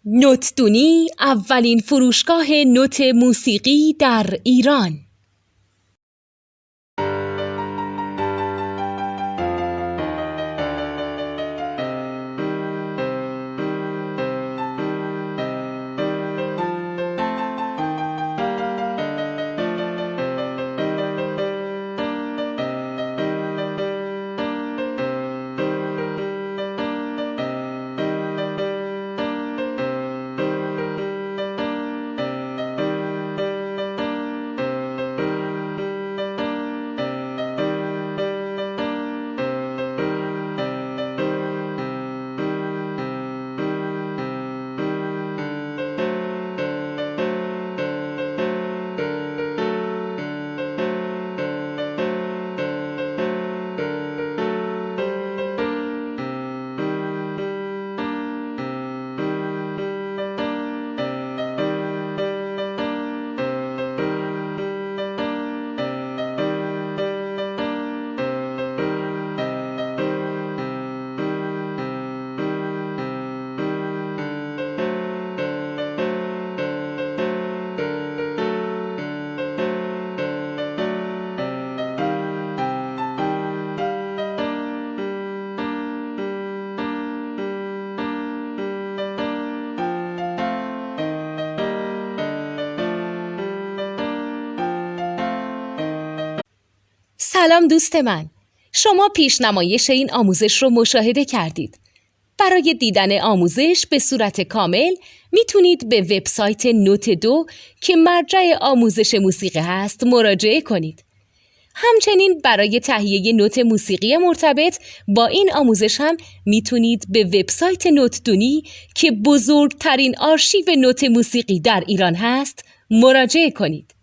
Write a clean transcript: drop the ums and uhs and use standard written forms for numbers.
نوتدونی اولین فروشگاه نوت موسیقی در ایران. سلام دوست من، شما پیشنمایش این آموزش رو مشاهده کردید. برای دیدن آموزش به صورت کامل میتونید به وبسایت نوت2 که مرجع آموزش موسیقی هست مراجعه کنید. همچنین برای تهیه نوت موسیقی مرتبط با این آموزش هم میتونید به وبسایت نوتدونی که بزرگترین آرشیو نوت موسیقی در ایران هست مراجعه کنید.